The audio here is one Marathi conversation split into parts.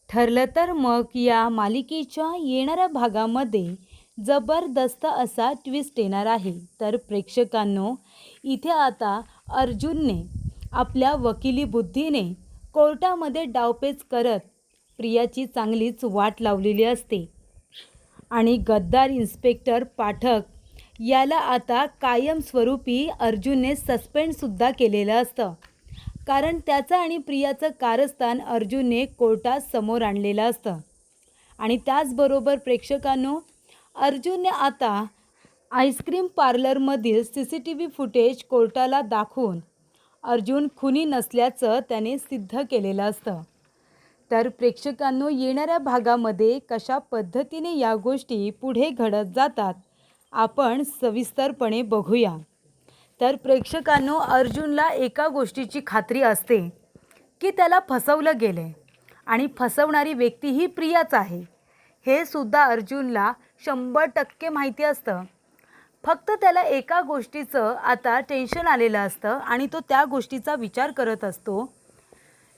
ठरलं तर मग या मालिकेच्या येणाऱ्या भागामध्ये जबरदस्त असा ट्विस्ट येणार आहे. तर प्रेक्षकांनो, इथे आता अर्जुनने आपल्या वकिली बुद्धीने कोर्टामध्ये डावपेच करत प्रियाची चांगलीच वाट लावलेली असते आणि गद्दार इन्स्पेक्टर पाठक याला आता कायमस्वरूपी अर्जुनने सस्पेंडसुद्धा केलेलं असतं. कारण त्याचं आणि प्रियाचं कारस्थान अर्जुनने कोर्टात समोर आणलेलं असतं. आणि त्याचबरोबर प्रेक्षकांनो, अर्जुनने आता आईस्क्रीम पार्लरमधील CCTV फुटेज कोर्टाला दाखवून अर्जुन खुनी नसल्याचं त्याने सिद्ध केलेलं असतं. तर प्रेक्षकांनो, येणाऱ्या भागामध्ये कशा पद्धतीने या गोष्टी पुढे घडत जातात आपण सविस्तरपणे बघूया. तर प्रेक्षकांनो, अर्जुनला एका गोष्टीची खात्री असते की त्याला फसवलं गेलं आहे आणि फसवणारी व्यक्ती ही प्रियाच आहे. हे सुद्धा अर्जुनला 100% माहिती असतं. फक्त त्याला एका गोष्टीचं आता टेन्शन आलेलं असतं आणि तो त्या गोष्टीचा विचार करत असतो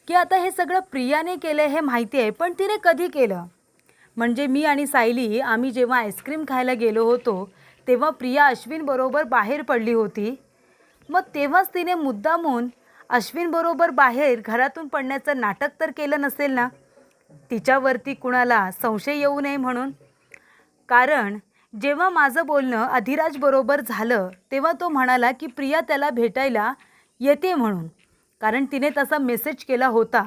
की आता हे सगळं प्रियाने केलं हे माहिती आहे, पण तिने कधी केलं? म्हणजे मी आणि सायली आम्ही जेव्हा आईस्क्रीम खायला गेलो होतो तेव्हा प्रिया अश्विनबरोबर बाहेर पडली होती. मग तेव्हाच तिने मुद्दामून अश्विनबरोबर बाहेर घरातून पडण्याचं नाटक तर केलं नसेल ना, तिच्यावरती कुणाला संशय येऊ नये म्हणून. कारण जेव्हा माझं बोलणं अधिराजबरोबर झालं तेव्हा तो म्हणाला की प्रिया त्याला भेटायला येते म्हणून, कारण तिने तसा मेसेज केला होता.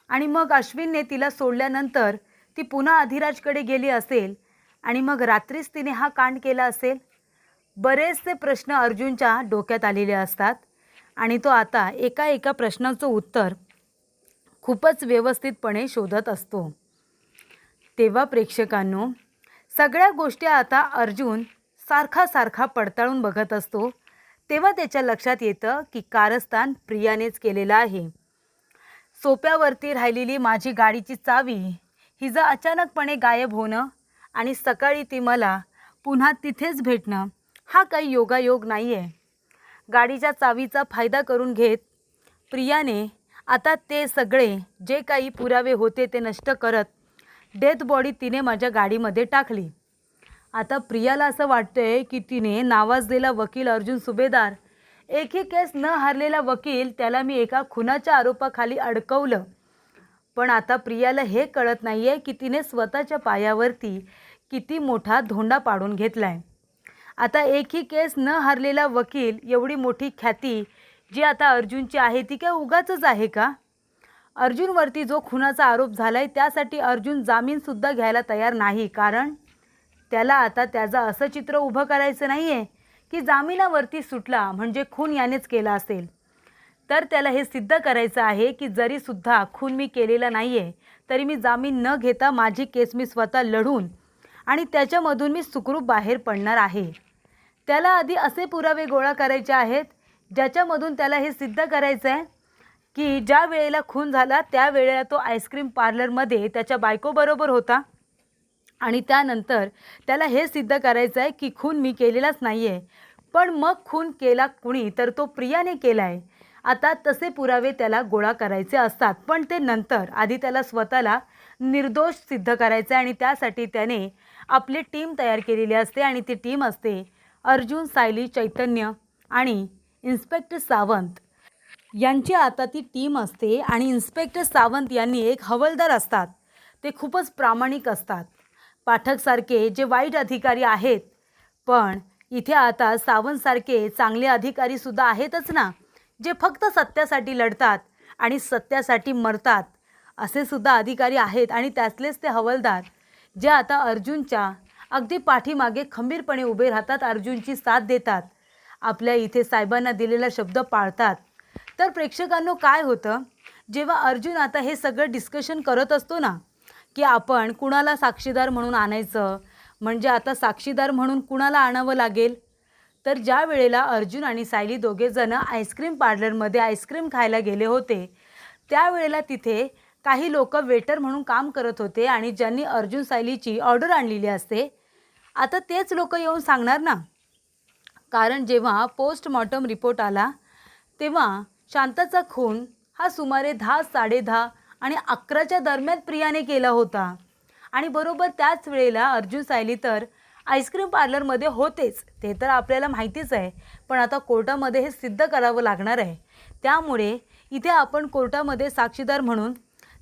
आणि मग अश्विनने तिला सोडल्यानंतर ती पुन्हा अधिराजकडे गेली असेल आणि मग रात्रीच तिने हा कांड केला असेल. बरेचसे प्रश्न अर्जुनच्या डोक्यात आलेले असतात आणि तो आता एका प्रश्नाचं उत्तर खूपच व्यवस्थितपणे शोधत असतो. तेव्हा प्रेक्षकांनो, सगळ्या गोष्टी आता अर्जुन सारखा पडताळून बघत असतो. तेव्हा त्याच्या लक्षात येतं की कारस्थान प्रियानेच केलेलं आहे. सोप्यावरती राहिलेली माझी गाडीची चावी हिचं अचानकपणे गायब होणं आणि सकाळी ती मला पुन्हा तिथेच भेटणं हा काही योगायोग नाही आहे. गाडीच्या चावीचा फायदा करून घेत प्रियाने आता ते सगळे जे काही पुरावे होते ते नष्ट करत डेथ बॉडी तिने माझ्या गाडीमध्ये टाकली. आता प्रियाला असं वाटतंय की तिने नावाजलेला वकील अर्जुन सुभेदार, एकही केस न हारलेला वकील, त्याला मी एका खुनाच्या आरोपाखाली अडकवलं. पण आता प्रियाला हे कळत नाही आहे की तिने स्वतःच्या पायावरती किती मोठा धोंडा पाडून घेतला आहे. आता एकही केस न हारलेला वकील, एवढी मोठी ख्याती जी आता अर्जुनची आहे ती काय उगाचच आहे का? अर्जुनवरती जो खुनाचा आरोप झाला आहे त्यासाठी अर्जुन जामीनसुद्धा घ्यायला तयार नाही. कारण त्याला आता त्याचं असं चित्र उभं करायचं नाही आहे की जामिनावरती सुटला म्हणजे खून यानेच केला असेल. तर त्याला हे सिद्ध करायचं आहे की जरीसुद्धा खून मी केलेला नाही आहे तरी मी जामीन न घेता माझी केस मी स्वतः लढून आणि त्याच्यामधून मी सुखरूप बाहेर पडणार आहे. त्याला आधी असे पुरावे गोळा करायचे आहेत ज्याच्यामधून त्याला हे सिद्ध करायचं आहे की ज्या वेळेला खून झाला त्यावेळेला तो आईस्क्रीम पार्लरमध्ये त्याच्या बायकोबरोबर होता आणि त्यानंतर त्याला हे सिद्ध करायचं आहे की खून मी केलेलाच नाही आहे. पण मग खून केला कुणी, तर तो प्रियाने केला आहे. आता तसे पुरावे त्याला गोळा करायचे असतात, पण ते नंतर. आधी त्याला स्वतःला निर्दोष सिद्ध करायचं आहे आणि त्यासाठी त्याने आपली टीम तयार केलेली असते आणि ती टीम असते अर्जुन, सायली, चैतन्य आणि इन्स्पेक्टर सावंत यांची. आता ती टीम असते आणि इन्स्पेक्टर सावंत यांनी एक हवालदार असतात, ते खूपच प्रामाणिक असतात. पाठकसारखे जे वाईट अधिकारी आहेत, पण इथे आता सावंतसारखे चांगले अधिकारीसुद्धा आहेतच ना, जे फक्त सत्यासाठी लढतात आणि सत्यासाठी मरतात. असे सुद्धा अधिकारी आहेत आणि त्यातलेच ते हवालदार जे आता अर्जुनच्या अगदी पाठीमागे खंबीरपणे उभे राहतात, अर्जुनची साथ देतात, आपल्या इथे साहेबांना दिलेला शब्द पाळतात. तर प्रेक्षकांनो, काय होतं जेव्हा अर्जुन आता हे सगळं डिस्कशन करत असतो ना की आपण कुणाला साक्षीदार म्हणून आणायचं, म्हणजे आता साक्षीदार म्हणून कुणाला आणावं लागेल. तर ज्या वेळेला अर्जुन आणि सायली दोघेजण आईस्क्रीम पार्लरमध्ये आईस्क्रीम खायला गेले होते त्यावेळेला तिथे काही लोक वेटर म्हणून काम करत होते आणि ज्यांनी अर्जुन सायलीची ऑर्डर आणलेली असते, आता तेच लोक येऊन सांगणार ना. कारण जेव्हा पोस्टमॉर्टम रिपोर्ट आला तेव्हा शांताचा खून हा सुमारे 10, 10:30 आणि 11च्या दरम्यान प्रियाने केला होता. आणि बरोबर त्याच वेळेला अर्जुन सायली तर आईस्क्रीम पार्लरमध्ये होतेच, ते तर आपल्याला माहितीच आहे. पण आता कोर्टामध्ये हे सिद्ध करावं लागणार आहे. त्यामुळे इथे आपण कोर्टामध्ये साक्षीदार म्हणून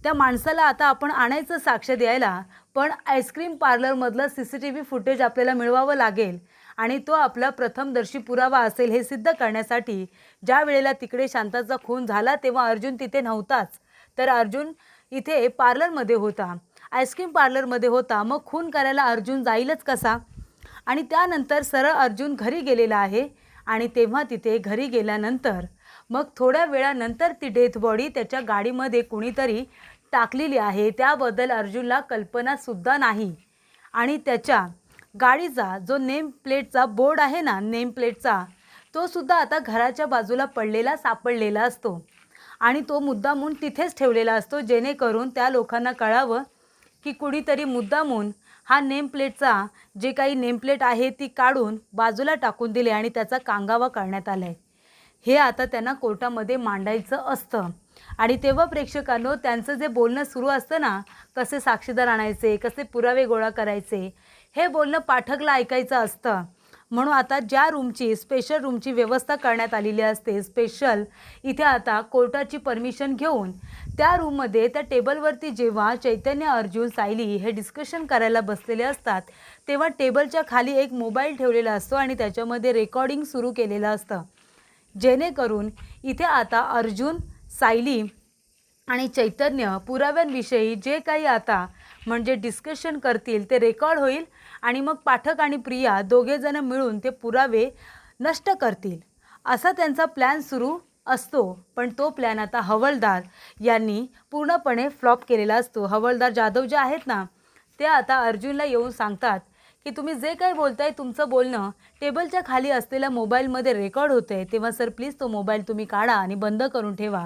त्या माणसाला आता आपण आणायचं साक्ष द्यायला. पण आईस्क्रीम पार्लरमधलं CCTV फुटेज आपल्याला मिळवावं लागेल आणि तो आपला प्रथमदर्शी पुरावा असेल हे सिद्ध करण्यासाठी. ज्या वेळेला तिकडे शांताचा खून झाला तेव्हा अर्जुन तिथे नव्हताच, तर अर्जुन इथे पार्लरमध्ये होता, आईस्क्रीम पार्लरमध्ये होता. मग खून करायला अर्जुन जाईलच कसा? आणि त्यानंतर सरळ अर्जुन घरी गेलेला आहे. आणि तेव्हा तिथे घरी गेल्यानंतर मग थोड्या वेळानंतर ती डेथ बॉडी त्याच्या गाडीमध्ये कुणीतरी टाकलेली आहे. त्याबद्दल अर्जुनला कल्पनासुद्धा नाही. आणि त्याच्या गाडीचा जो नेम प्लेटचा बोर्ड आहे ना, नेम प्लेटचा, तो सुद्धा आता घराच्या बाजूला पडलेला सापडलेला असतो. आणि तो मुद्दामून तिथेच ठेवलेला असतो, जेणेकरून त्या लोकांना कळावं की कुणीतरी मुद्दामून हा नेम प्लेटचा जे काही नेम प्लेट आहे ती काढून बाजूला टाकून दिले आणि त्याचा कांगावा करण्यात आला आहे. हे आता त्यांना कोर्टामध्ये मांडायचं असतं. आणि तेव्हा प्रेक्षकांनो, त्यांचं जे बोलणं सुरू असतं ना, कसे साक्षीदार आणायचे, कसे पुरावे गोळा करायचे, हे बोलणं पाठकला ऐकायचं असतं. म्हणून आता ज्या रूमची स्पेशल रूमची व्यवस्था करण्यात आलेली असते, स्पेशल इथे आता कोर्टाची परमिशन घेऊन त्या रूममध्ये त्या टेबलवरती जेव्हा चैतन्य, अर्जुन, सायली हे डिस्कशन करायला बसलेले असतात, तेव्हा टेबलच्या खाली एक मोबाईल ठेवलेला असतो आणि त्याच्यामध्ये रेकॉर्डिंग सुरू केलेलं असतं, जेणेकरून इथे आता अर्जुन, सायली आणि चैतन्य पुराव्यांविषयी जे काही आता म्हणजे डिस्कशन करतील ते रेकॉर्ड होईल आणि मग पाठक आणि प्रिया दोघेजण मिळून ते पुरावे नष्ट करतील, असा त्यांचा प्लॅन सुरू असतो. पण तो प्लॅन आता हवालदार यांनी पूर्णपणे फ्लॉप केलेला असतो. हवालदार जाधव जे आहेत ना, ते आता अर्जुनला येऊन सांगतात की तुम्ही जे काही बोलताय तुमचं बोलणं टेबलच्या खाली असलेल्या मोबाईलमध्ये रेकॉर्ड होतं आहे. तेव्हा सर प्लीज तो मोबाईल तुम्ही काढा आणि बंद करून ठेवा,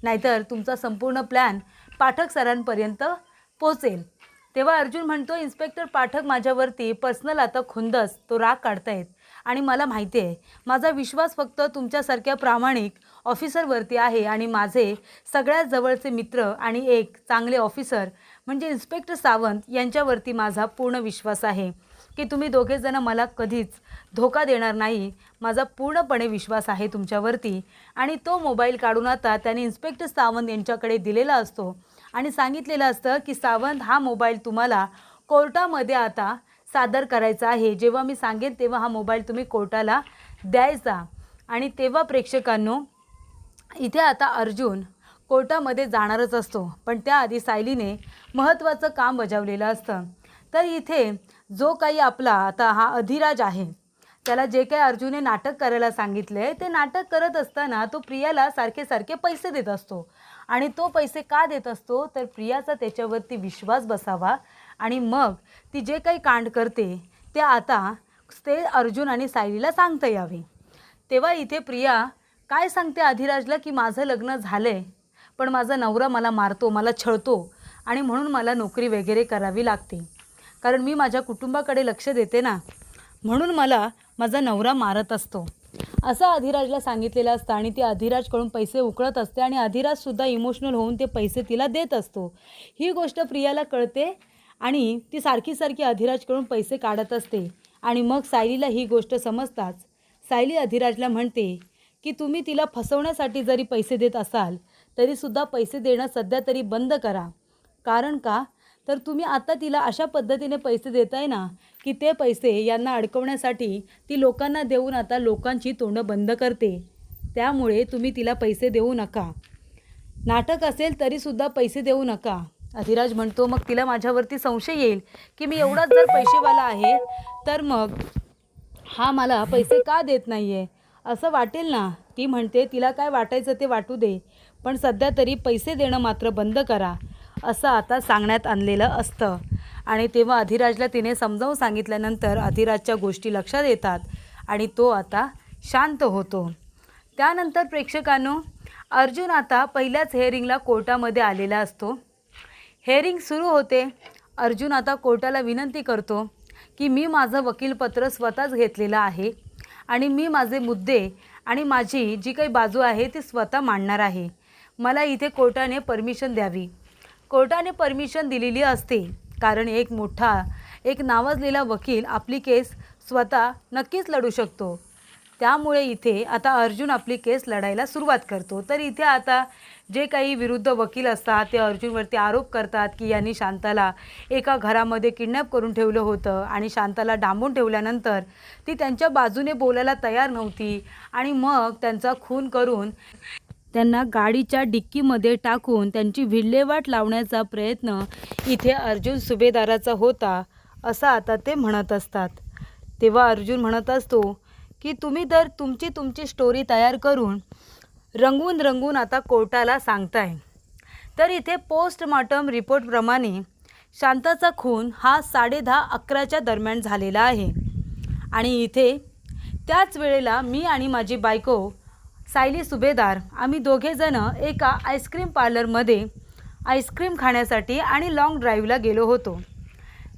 नाहीतर तुमचा संपूर्ण प्लॅन पाठक सरांपर्यंत पोहोचेल. तेव्हा अर्जुन म्हणतो, इन्स्पेक्टर पाठक माझ्यावरती पर्सनल आता खुंदस तो राग काढतायत आणि मला माहिती आहे, माझा विश्वास फक्त तुमच्यासारख्या प्रामाणिक ऑफिसरवरती आहे आणि माझे सगळ्यात जवळचे मित्र आणि एक चांगले ऑफिसर म्हणजे इन्स्पेक्टर सावंत यांच्यावरती माझा पूर्ण विश्वास आहे की तुम्ही दोघेजण मला कधीच धोका देणार नाही. माझा पूर्णपणे विश्वास आहे तुमच्यावरती. आणि तो मोबाईल काढून आता त्याने इन्स्पेक्टर सावंत यांच्याकडे दिलेला असतो आणि सांगितलेलं असतं की सावंत, हा मोबाईल तुम्हाला कोर्टामध्ये आता सादर करायचा आहे. जेव्हा मी सांगेन तेव्हा हा मोबाईल तुम्ही कोर्टाला द्यायचा. आणि तेव्हा प्रेक्षकांनो, इथे आता अर्जुन कोर्टामध्ये जाणारच असतो, पण त्याआधी सायलीने महत्त्वाचं काम बजावलेलं असतं. तर इथे जो काही आपला आता हा अधिराज आहे, त्याला जे काही अर्जुनने नाटक करायला सांगितलं आहे ते नाटक करत असताना तो प्रियाला सारखे सारखे पैसे देत असतो. आणि तो पैसे का देत असतो, तर प्रियाचा त्याच्यावरती विश्वास बसावा आणि मग ती जे काही कांड करते ते आता ते अर्जुन आणि सायलीला सांगता यावे. तेव्हा इथे प्रिया काय सांगते अधिराजला की माझं लग्न झालं आहे, पण माझा नवरा मला मारतो, मला छळतो आणि म्हणून मला नोकरी वगैरे करावी लागते, कारण मी माझ्या कुटुंबाकडे लक्ष देते ना, म्हणून मला माझा नवरा मारत असतो, असं अधिराजला सांगितलेलं असतं. आणि ती अधिराजकडून पैसे उकळत असते आणि अधिराजसुद्धा इमोशनल होऊन ते पैसे तिला देत असतो. ही गोष्ट प्रियाला कळते आणि ती सारखी सारखी अधिराजकडून पैसे काढत असते. आणि मग सायलीला ही गोष्ट समजताच सायली अधिराजला म्हणते की तुम्ही तिला फसवण्यासाठी जरी पैसे देत असाल तरीसुद्धा पैसे देणं सध्या तरी बंद करा. कारण का, तर तुम्ही आता तिला अशा पद्धतीने पैसे देताय ना की ते पैसे यांना अडकवण्यासाठी ती लोकांना देऊन आता लोकांची तोंडं बंद करते. त्यामुळे तुम्ही तिला पैसे देऊ नका, नाटक असेल तरीसुद्धा पैसे देऊ नका. अधिराज म्हणतो, मग तिला माझ्यावरती संशय येईल की मी एवढाच जर पैसेवाला आहे तर मग हा मला पैसे का देत नाही आहे असं वाटेल ना. ती म्हणते तिला काय वाटायचं ते वाटू दे, पण सध्या तरी पैसे देणं मात्र बंद करा, असं आता सांगण्यात आणलेलं असतं. आणि तेव्हा अधिराजला तिने समजावून सांगितल्यानंतर अधिराजच्या गोष्टी लक्षात येतात आणि तो आता शांत होतो. त्यानंतर प्रेक्षकांनो, अर्जुन आता पहिल्याच हेअरिंगला कोर्टामध्ये आलेला असतो. हेअरिंग सुरू होते. अर्जुन आता कोर्टाला विनंती करतो की मी माझं वकीलपत्र स्वतःच घेतलेलं आहे आणि मी माझे मुद्दे आणि माझी जी काही बाजू आहे ती स्वतः मांडणार आहे. मला इथे कोर्टाने परमिशन द्यावी. कोर्टाने परमिशन दिलेली असते, कारण एक नावाजलेला वकील आपली केस स्वतः नक्कीच लढू शकतो. त्यामुळे इथे आता अर्जुन आपली केस लढायला सुरुवात करतो. तर इथे आता जे काही विरुद्ध वकील असतात ते अर्जुनवरती आरोप करतात की यांनी शांताला एका घरामध्ये किडनॅप करून ठेवलं होतं आणि शांताला डांबून ठेवल्यानंतर ती त्यांच्या बाजूने बोलायला तयार नव्हती आणि मग त्यांचा खून करून त्यांना गाडीच्या डिक्कीमध्ये टाकून त्यांची विल्हेवाट लावण्याचा प्रयत्न इथे अर्जुन सुभेदाराचा होता, असं आता ते म्हणत असतात. तेव्हा अर्जुन म्हणत असतो की तुम्ही तर तुमची स्टोरी तयार करून रंगवून आता कोर्टाला सांगताय. तर इथे पोस्टमॉर्टम रिपोर्टप्रमाणे शांताचा खून हा 10:30-11च्या दरम्यान झालेला आहे आणि इथे त्याच वेळेला मी आणि माझी बायको सायली सुभेदार आम्ही दोघेजणं एका आईस्क्रीम पार्लरमध्ये आईस्क्रीम खाण्यासाठी आणि लाँग ड्राईव्हला गेलो होतो.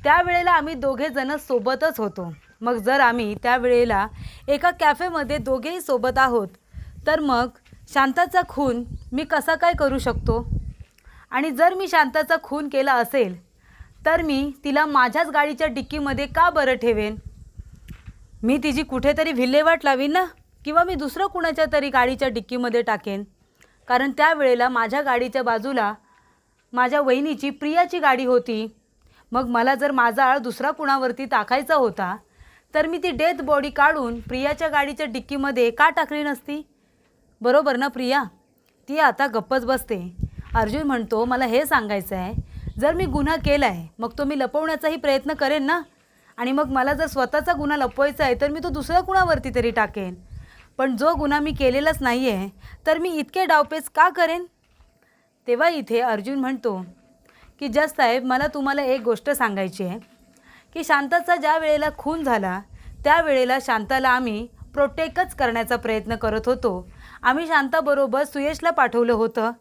त्यावेळेला आम्ही दोघेजणं सोबतच होतो. मग जर आम्ही त्यावेळेला एका कॅफेमध्ये दोघेही सोबत आहोत तर मग शांताचा खून मी कसा काय करू शकतो? आणि जर मी शांताचा खून केला असेल तर मी तिला माझ्याच गाडीच्या डिक्कीमध्ये का बरं ठेवेन? मी तिची कुठेतरी विल्हेवाट लावीन ना, किंवा मी दुसरं कुणाच्या तरी गाडीच्या डिक्कीमध्ये टाकेन. कारण त्यावेळेला माझ्या गाडीच्या बाजूला माझ्या वहिनीची प्रियाची गाडी होती. मग मला जर माझा आळ दुसरा कुणावरती टाकायचा होता तर मी ती डेथ बॉडी काढून प्रियाच्या गाडीच्या डिक्कीमध्ये का टाकली नसती? बरोबर ना प्रिया? ती आता गप्पच बसते. अर्जुन म्हणतो मला हे सांगायचं आहे, जर मी गुन्हा केला आहे मग तो मी लपवण्याचाही प्रयत्न करेन ना, आणि मग मला जर स्वतःचा गुन्हा लपवायचा आहे तर मी तो दुसऱ्या कुणावरती तरी टाकेन. पण जो गुन्हा मी केलेलाच नाही आहे तर मी इतके डावपेच का करेन? तेव्हा इथे अर्जुन म्हणतो की जज साहेब, मला तुम्हाला एक गोष्ट सांगायची आहे की शांताचा ज्या वेळेला खून झाला त्यावेळेला शांताला आम्ही प्रोटेक्टच करण्याचा प्रयत्न करत होतो. आम्ही शांताबरोबर सुयशला पाठवलं होतं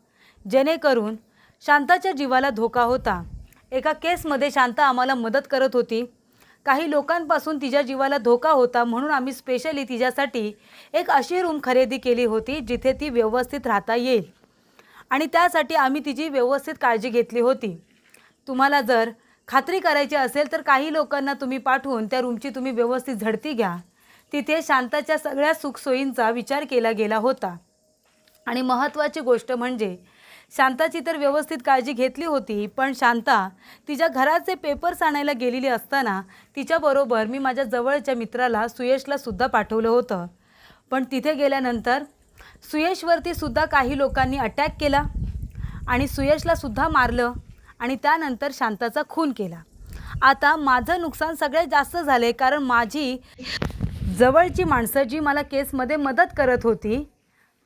जेणेकरून शांताच्या जीवाला धोका होता. एका केसमध्ये शांता आम्हाला मदत करत होती. काही लोकांपासून तिच्या जीवाला धोका होता म्हणून आम्ही स्पेशली तिच्यासाठी एक अशी रूम खरेदी केली होती जिथे ती व्यवस्थित राहता येईल आणि त्यासाठी आम्ही तिची व्यवस्थित काळजी घेतली होती. तुम्हाला जर खात्री करायची असेल तर काही लोकांना तुम्ही पाठवून त्या रूमची तुम्ही व्यवस्थित झडती घ्या. तिथे शांताच्या सगळ्या सुखसोयींचा विचार केला गेला होता आणि महत्त्वाची गोष्ट म्हणजे शांताची तर व्यवस्थित काळजी घेतली होती, पण शांता तिच्या घराचे पेपर्स आणायला गेलेली असताना तिच्याबरोबर मी माझ्या जवळच्या मित्राला सुयशला सुद्धा पाठवलं होतं. पण तिथे गेल्यानंतर सुयशवरती सुद्धा काही लोकांनी अटॅक केला आणि सुयशला सुद्धा मारलं आणि त्यानंतर शांताचा खून केला. आता माझं नुकसान सगळ्यात जास्त झाले, कारण माझी जवळची माणसं जी मला केसमध्ये मदत करत होती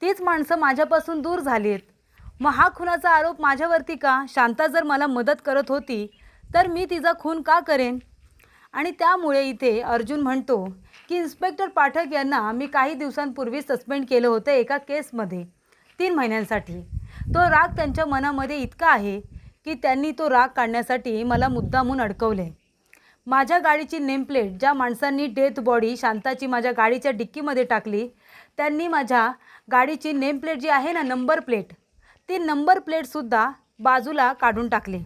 तीच माणसं माझ्यापासून दूर झाली आहेत. मग हा खुनाचा आरोप माझ्यावरती का? शांता जर मला मदत करत होती तर मी तिचा खून का करेन? आणि त्यामुळे इथे अर्जुन म्हणतो की इन्स्पेक्टर पाठक यांना मी काही दिवसांपूर्वी सस्पेंड केलं होतं एका केसमध्ये 3 महिन्यांसाठी. तो राग त्यांच्या मनामध्ये इतका आहे की त्यांनी तो राग काढण्यासाठी मला मुद्दामून अडकवले. माझ्या गाडीची नेमप्लेट ज्या माणसांनी डेथ बॉडी शांताची माझ्या गाडीच्या डिक्कीमध्ये टाकली त्यांनी माझ्या गाडीची नेमप्लेट जी आहे ना, नंबर प्लेट, ती नंबर प्लेटसुद्धा बाजूला काढून टाकली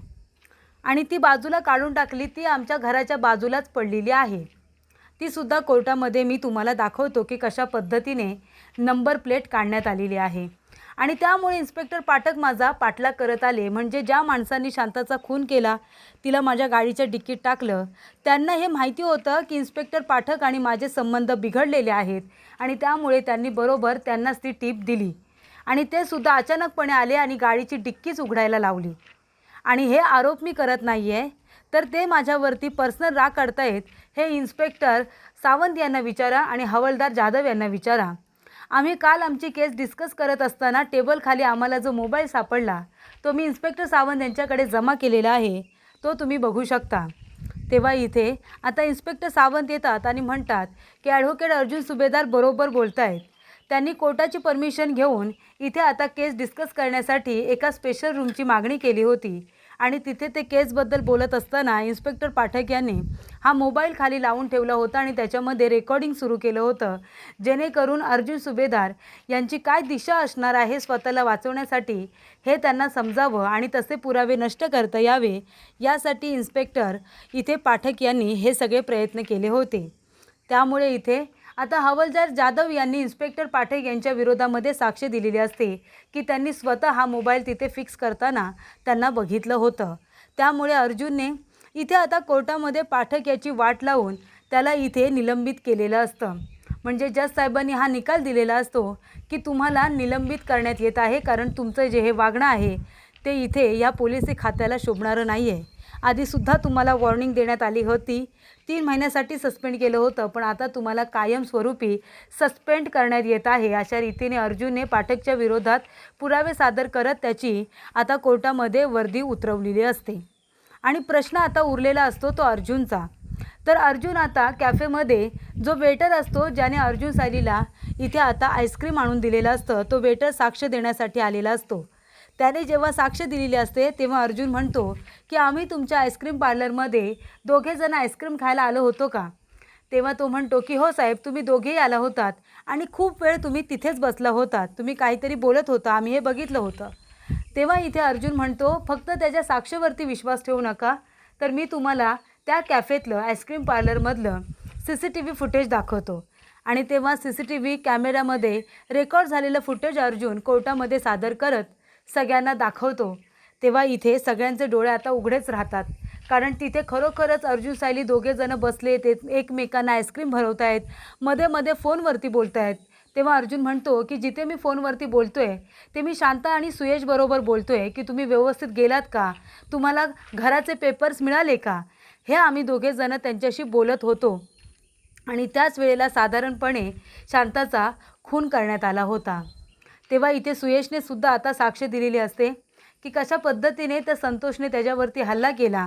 आणि ती बाजूला काढून टाकली ती आमच्या घराच्या बाजूलाच पडलेली आहे. तीसुद्धा कोर्टामध्ये मी तुम्हाला दाखवतो की कशा पद्धतीने नंबर प्लेट काढण्यात आलेली आहे. आणि त्यामुळे इन्स्पेक्टर पाठक माझा पाठलाग करत आले. म्हणजे ज्या माणसांनी शांताचा खून केला, तिला माझ्या गाडीच्या डिक्कीत टाकलं, त्यांना हे माहिती होतं की इन्स्पेक्टर पाठक आणि माझे संबंध बिघडलेले आहेत आणि त्यामुळे त्यांनी बरोबर त्यांनाच ती टीप दिली आणि ते सुद्धा अचानकपणे आले आणि गाडीची डिक्कीच उघडायला लावली. आणि हे आरोप मी करत नाही आहे, तर ते माझ्यावरती पर्सनल राग काढतायत. हे इन्स्पेक्टर सावंत यांना विचारा आणि हवालदार जाधव यांना विचारा. आम्ही काल आमची केस डिस्कस करत असताना टेबलखाली आम्हाला जो मोबाईल सापडला तो मी इन्स्पेक्टर सावंत यांच्याकडे जमा केलेला आहे, तो तुम्ही बघू शकता. तेव्हा इथे आता इन्स्पेक्टर सावंत येतात आणि म्हणतात की ॲडव्होकेट अर्जुन सुभेदार बरोबर बोलत आहेत. त्यांनी कोर्टाची परमिशन घेऊन इथे आता केस डिस्कस करण्यासाठी एका स्पेशल रूमची मागणी केली होती आणि तिथे ते केसबद्दल बोलत असताना इन्स्पेक्टर पाठक यांनी हा मोबाईल खाली लावून ठेवला होता आणि त्याच्यामध्ये रेकॉर्डिंग सुरू केलं होतं, जेणेकरून अर्जुन सुभेदार यांची काय दिशा असणार आहे स्वतःला वाचवण्यासाठी हे त्यांना समजावं आणि तसे पुरावे नष्ट करता यावे, यासाठी इन्स्पेक्टर इथे पाठक यांनी हे सगळे प्रयत्न केले होते. त्यामुळे इथे आता हवालदार जाधव यांनी इन्स्पेक्टर पाठक यांच्या विरोधामध्ये साक्ष दिलेली असते की त्यांनी स्वतः हा मोबाईल तिथे फिक्स करताना त्यांना बघितलं होतं. त्यामुळे अर्जुनने इथे आता कोर्टामध्ये पाठक याची वाट लावून त्याला इथे निलंबित केलेलं असतं. म्हणजे जज साहेबांनी हा निकाल दिलेला असतो की तुम्हाला निलंबित करण्यात येत आहे, कारण तुमचं जे हे वागणं आहे ते इथे या पोलिसी खात्याला शोभणारं नाही आहे. आधीसुद्धा तुम्हाला वॉर्निंग देण्यात आली होती, 3 महिन्यासाठी सस्पेंड केलं होतं, पण आता तुम्हाला कायमस्वरूपी सस्पेंड करण्यात येत आहे. अशा रीतीने अर्जुनने पाठकच्या विरोधात पुरावे सादर करत त्याची आता कोर्टामध्ये वर्दी उतरवलेली असते. आणि प्रश्न आता उरलेला असतो तो अर्जुनचा. तर अर्जुन आता कॅफेमध्ये जो वेटर असतो, ज्याने अर्जुन सायलीला इथे आता आईस्क्रीम आणून दिलेलं असतं, तो वेटर साक्ष देण्यासाठी आलेला असतो. त्याने जेव्हा साक्ष दिलेली असते तेव्हा अर्जुन म्हणतो की आम्ही तुमच्या आईस्क्रीम पार्लरमध्ये दोघेजण आईस्क्रीम खायला आलो होतो का? तेव्हा तो म्हणतो की हो साहेब, तुम्ही दोघेही आला होतात आणि खूप वेळ तुम्ही तिथेच बसला होतात, तुम्ही काहीतरी बोलत होता, आम्ही हे बघितलं होतं. तेव्हा इथे अर्जुन म्हणतो फक्त त्याच्या साक्षेवरती विश्वास ठेवू नका, तर मी तुम्हाला त्या कॅफेतलं आईस्क्रीम पार्लरमधलं CCTV फुटेज दाखवतो. आणि तेव्हा CCTV कॅमेऱ्यामध्ये रेकॉर्ड झालेलं फुटेज अर्जुन कोर्टामध्ये सादर करत सगळ्यांना दाखवतो. तेव्हा इथे सगळ्यांचे डोळे आता उघडेच राहतात, कारण तिथे खरोखरच अर्जुन सायली दोघेजणं बसले, ते एकमेकांना आईस्क्रीम भरवत आहेत, मध्ये मध्ये फोनवरती बोलत आहेत. तेव्हा अर्जुन म्हणतो की जिथे मी फोनवरती बोलतोय ते मी शांता आणि सुयश बरोबर बोलतोय की तुम्ही व्यवस्थित गेलात का, तुम्हाला घराचे पेपर्स मिळाले का, हे आम्ही दोघेजणं त्यांच्याशी बोलत होतो. आणि त्याच वेळेला साधारणपणे शांताचा खून करण्यात आला होता. तेव्हा इथे सुयशने सुद्धा आता साक्ष दिलेली असते की कशा पद्धतीने त्या संतोषने त्याच्यावरती हल्ला केला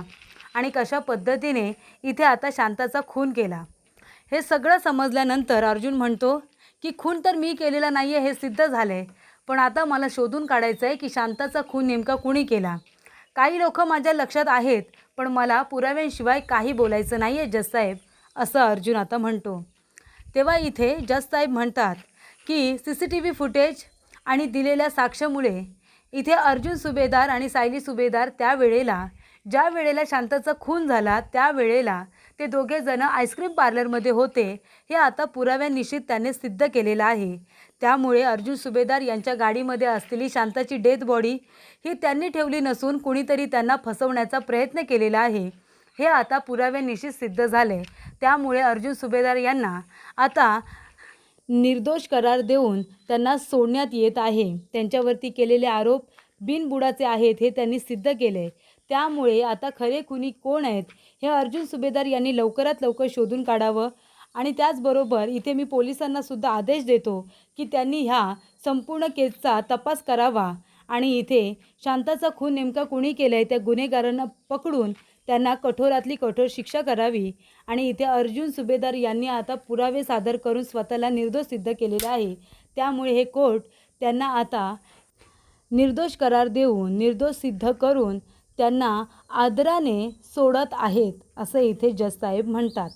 आणि कशा पद्धतीने इथे आता शांताचा खून केला. हे सगळं समजल्यानंतर अर्जुन म्हणतो की खून तर मी केलेला नाही आहे, हे सिद्ध झालं आहे, पण आता मला शोधून काढायचं आहे की शांताचा खून नेमका कुणी केला. काही लोक माझ्या लक्षात आहेत, पण मला पुराव्यांशिवाय काही बोलायचं नाही आहे जज साहेब, असं अर्जुन आता म्हणतो. तेव्हा इथे जज साहेब म्हणतात की CCTV फुटेज आणि दिलेल्या साक्षामुळे इथे अर्जुन सुभेदार आणि सायली सुभेदार ज्या वेळेला शांताचा खून झाला त्यावेळेला ते दोघेजणं आईस्क्रीम पार्लरमध्ये होते, हे आता पुराव्यानिश्चित त्याने सिद्ध केलेलं आहे. त्यामुळे अर्जुन सुभेदार यांच्या गाडीमध्ये असलेली शांताची डेथ बॉडी ही त्यांनी ठेवली नसून कुणीतरी त्यांना फसवण्याचा प्रयत्न केलेला आहे, हे आता पुराव्यानिश्चित सिद्ध झाले. त्यामुळे अर्जुन सुभेदार यांना आता निर्दोष करार देऊन त्यांना सोडण्यात येत आहे. त्यांच्यावरती केलेले आरोप बिनबुडाचे आहेत हे त्यांनी सिद्ध केले. त्यामुळे आता खरे खुनी कोण आहेत हे अर्जुन सुभेदार यांनी लवकरात लवकर शोधून काढावं. आणि त्याचबरोबर इथे मी पोलिसांना सुद्धा आदेश देतो की त्यांनी ह्या संपूर्ण केसचा तपास करावा आणि इथे शांताचा खून नेमका कुणी केला आहे त्या गुन्हेगारांना पकडून त्यांना कठोरातली कठोर शिक्षा करावी. आणि इथे अर्जुन सुभेदार यांनी आता पुरावे सादर करून स्वतःला निर्दोष सिद्ध केलेलं आहे. त्यामुळे हे कोर्ट त्यांना आता निर्दोष करार देऊन निर्दोष सिद्ध करून त्यांना आदराने सोडत आहेत, असं इथे जज साहेब म्हणतात.